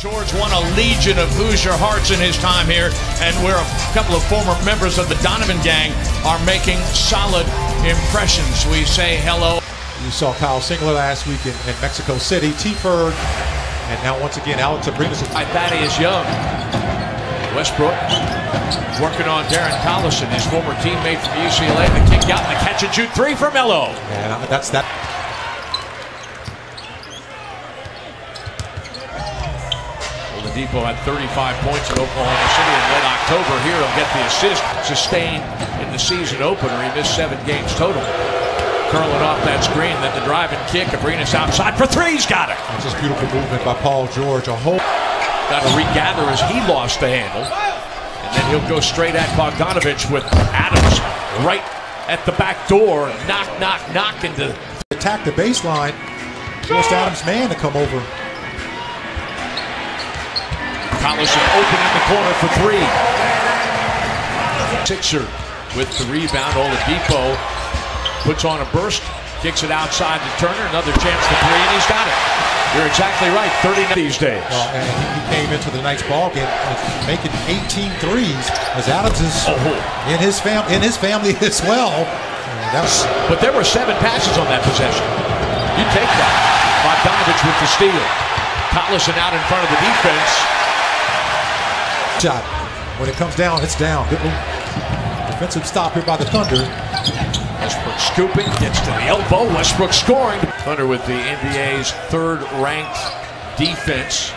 George won a legion of Hoosier hearts in his time here, and where a couple of former members of the Donovan gang are making solid impressions. We say hello. You saw Kyle Singler last week in Mexico City, T-Ferg, and now once again Alex Abrinas. Thaddeus Young. Westbrook working on Darren Collison, his former teammate from UCLA. The kick out and the catch and shoot three for Melo. And that's that. Oladipo had 35 points at Oklahoma City in late October. Here he'll get the assist, sustained in the season opener. He missed 7 games total. Curling off that screen, then the driving kick. Abrinas outside for three. He's got it. That's just beautiful movement by Paul George. Got to regather as he lost the handle. And then he'll go straight at Bogdanovich with Adams right at the back door. Knock, knock, knock into. Attack the baseline. Forced Adams' man to come over. Collison open in the corner for three. Sixer with the rebound. Oladipo puts on a burst, kicks it outside to Turner. Another chance for three, and he's got it. You're exactly right. 30 these days. Well, and he came into the night's ball game making 18 threes as Adams is in his family as well. But there were 7 passes on that possession. You take that. Bogdanovich with the steal. Collison out in front of the defense. Shot. When it comes down, it's down. Good defensive stop here by the Thunder. Westbrook scooping, gets to the elbow. Westbrook scoring. Thunder with the NBA's 3rd-ranked defense.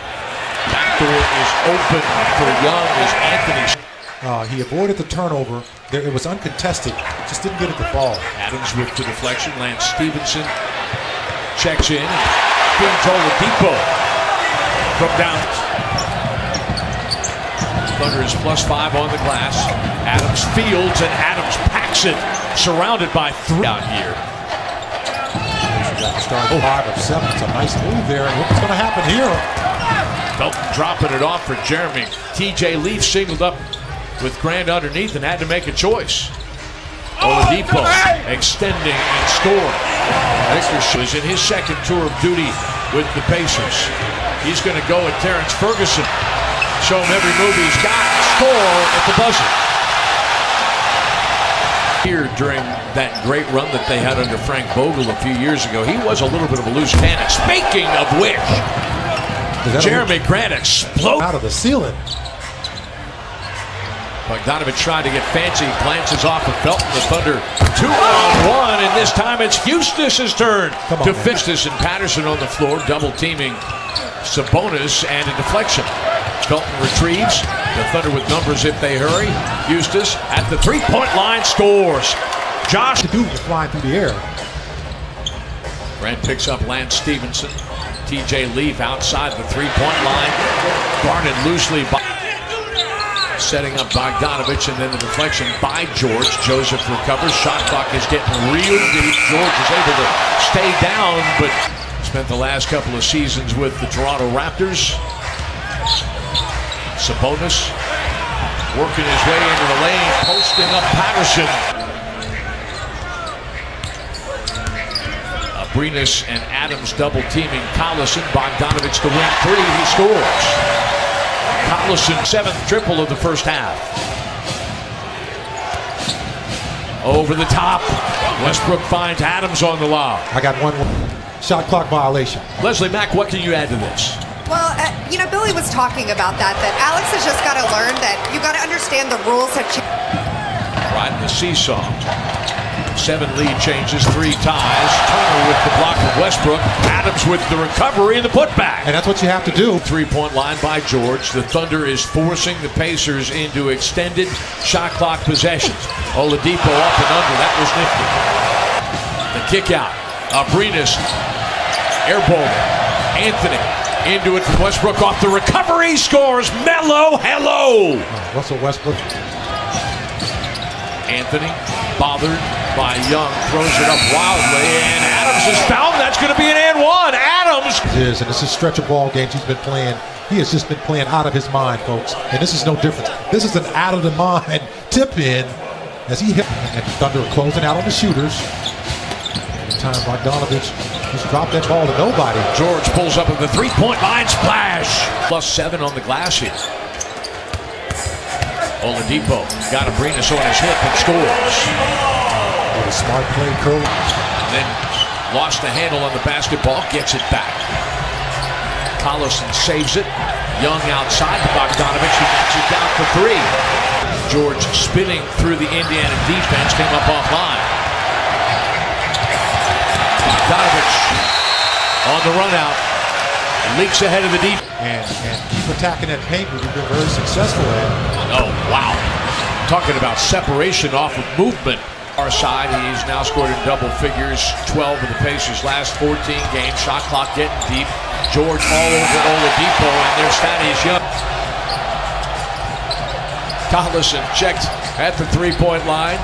Backdoor is open for Young as Anthony. He avoided the turnover. It was uncontested. Just didn't get it to fall. Adams with the deflection. Lance Stevenson checks in. Feeds Oladipo from down. Thunder is +5 on the glass. Adams fields and Adams packs it, surrounded by 3 out here. Got to start 5 of 7. It's a nice move there. And what's going to happen here? Felton dropping it off for Jeremy. TJ Leaf singled up with Grant underneath and had to make a choice. Oladipo extending and scoring. Victor is in his 2nd tour of duty with the Pacers. He's going to go at Terrence Ferguson. Show him every move he's got. Score at the buzzer. Here during that great run that they had under Frank Vogel a few years ago, he was a little bit of a loose cannon. Speaking of which, Jeremy Grant exploded out of the ceiling. Bogdanovich tried to get fancy, glances off of Felton. The Thunder 2-on-1, and this time it's Eustace's turn to fix this. And Patterson on the floor, double teaming Sabonis, and a deflection. Felton retrieves. The Thunder with numbers if they hurry. Eustace at the 3-point line scores. Josh to do with flying through the air. Grant picks up Lance Stevenson. TJ Leaf outside the 3-point line. Guarded loosely by setting up Bogdanovich, and then the deflection by George. Joseph recovers. Shot clock is getting real deep. George is able to stay down, but spent the last couple of seasons with the Toronto Raptors. Sabonis working his way into the lane, posting up Patterson. Abrinas and Adams double teaming Collison. Bogdanovich to win 3. He scores. Collison 7th triple of the first half. Over the top. Westbrook finds Adams on the lob. I got one shot clock violation. Leslie Mack, what can you add to this? Well, Billy was talking about that Alex has just got to learn that you got to understand the rules have changed. Riding the seesaw. 7 lead changes, 3 ties. Turner with the block of Westbrook. Adams with the recovery and the putback. And that's what you have to do. 3-point line by George. The Thunder is forcing the Pacers into extended shot clock possessions. Oladipo up and under. That was nifty. The kick out. Abrinas airball. Anthony into it from Westbrook off the recovery. Scores. Melo. Hello. Russell Westbrook. Anthony bothered by Young, throws it up wildly, and Adams is fouled. That's going to be an and one. Adams is, and this is stretch of ball games he's been playing. He has just been playing out of his mind, folks, and this is no different. This is an out of the mind tip in as he hit, and Thunder closing out on the shooters. Anytime Bogdanovich Just drop that ball to nobody. George pulls up at the three-point line, splash. +7 on the glass here. Oladipo got Abrinas on his hip and scores. What a smart play, Curl. Then lost the handle on the basketball, gets it back. Collison saves it. Young outside to Bogdanovich, who knocks it down for three. George spinning through the Indiana defense, came up offline. Bogdanovich on the run out, leaks ahead of the defense. And keep attacking that paint, which we've been very successful at. Oh, wow. Talking about separation off of movement. Our side, he's now scored in double figures, 12 of the Pacers' last 14 games. Shot clock getting deep. George all over Oladipo, and there's Thaddeus Young. Collison checked at the three-point line,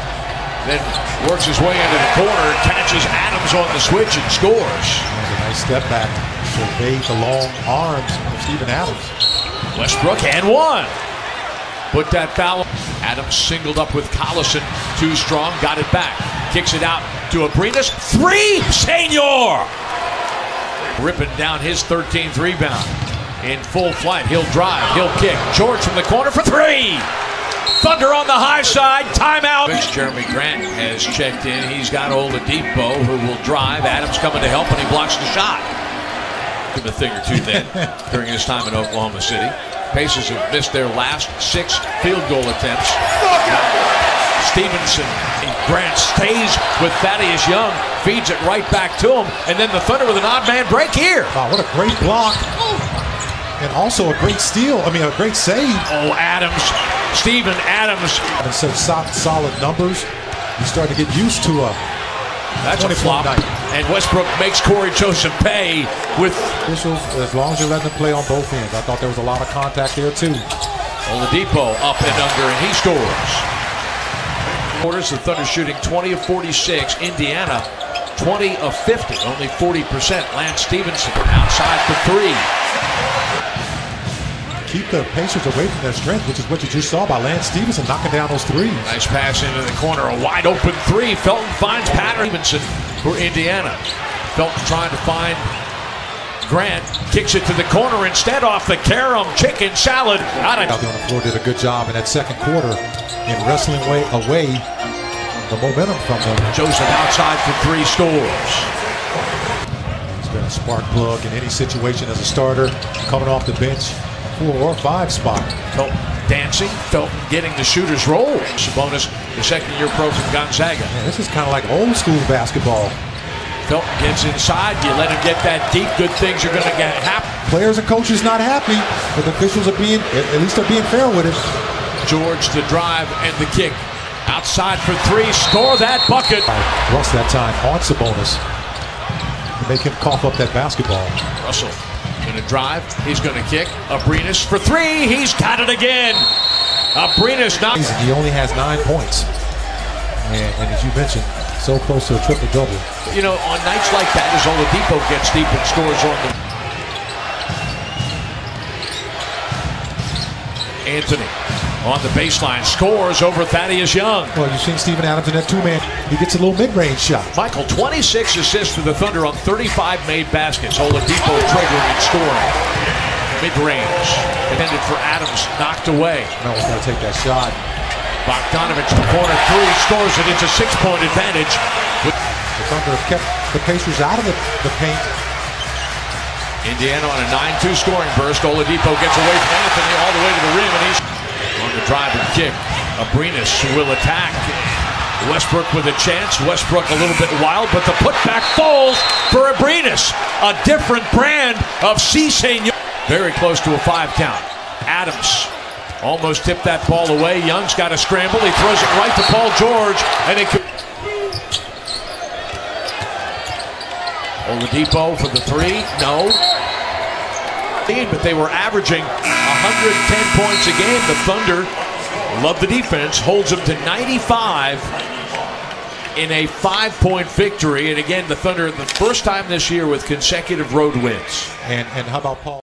then works his way into the corner, catches Adams on the switch and scores. That's a nice step back to evade the long arms of Steven Adams. Westbrook and one. Put that foul. Adams singled up with Collison. Too strong. Got it back. Kicks it out to Abrinas. Three! Senor! Ripping down his 13th rebound. In full flight. He'll drive. He'll kick. George from the corner for three! Thunder on the high side. Timeout. Jeremy Grant has checked in. He's got Oladipo, who will drive. Adams coming to help, and he blocks the shot. Give him a thing or two then during his time in Oklahoma City. Pacers have missed their last 6 field goal attempts. Stevenson and Grant stays with Thaddeus Young, feeds it right back to him, and then the Thunder with an odd man break here. Wow, what a great block. And also a great steal. I mean, a great save. Oh, Adams. Steven Adams. And such solid numbers. You start to get used to a That's a flop. Night. And Westbrook makes Corey Joseph pay with officials, as long as you're letting them play on both ends. I thought there was a lot of contact there too. Oladipo up and under, and he scores. Quarters, the Thunder shooting 20 of 46. Indiana 20 of 50, only 40%. Lance Stevenson outside for three. Keep the Pacers away from their strength, which is what you just saw by Lance Stevenson knocking down those threes. Nice pass into the corner, a wide open three. Felton finds Patterson. Stevenson for Indiana. Felton trying to find Grant, kicks it to the corner instead off the carom chicken salad. Out on the floor did a good job in that second quarter in wrestling away the momentum from them. Joseph outside for three, scores. He's been a spark plug in any situation as a starter, coming off the bench. 4 or 5 spot. Felton dancing, Felton getting the shooter's roll. Sabonis, the second-year pro from Gonzaga. Man, this is kind of like old school basketball. Felton gets inside, you let him get that deep, good things are going to get happen. Players and coaches not happy, but the officials are being, at least they're being fair with it. George the drive and the kick. Outside for three, score that bucket. Russ that time on Sabonis to make him cough up that basketball. Russell gonna drive, he's gonna kick. Abrinas for three, he's got it again. Abrinas not. He only has 9 points. And as you mentioned, so close to a triple-double. You know, on nights like that, as Oladipo gets deep and scores on the... Anthony on the baseline, scores over Thaddeus Young. Well, you've seen Steven Adams in that two-man. He gets a little mid-range shot. Michael, 26 assists for the Thunder on 35 made baskets. Oladipo triggering and scoring. Mid-range. Intended for Adams, knocked away. No one's going to take that shot. Bogdanovich, the corner three, scores it. It's a 6-point advantage. The Thunder have kept the Pacers out of the paint. Indiana on a 9-2 scoring burst. Oladipo gets away from Anthony all the way to the rim, and he's on the drive and kick. Abrinas will attack. Westbrook with a chance. Westbrook a little bit wild, but the putback falls for Abrinas. A different brand of C. Senor. Very close to a 5 count. Adams almost tipped that ball away. Young's got to scramble. He throws it right to Paul George, and it could... Oladipo for the three. No. But they were averaging 110 points a game. The Thunder love the defense, holds them to 95 in a 5-point victory. And again, the Thunder, the first time this year with consecutive road wins. And how about Paul?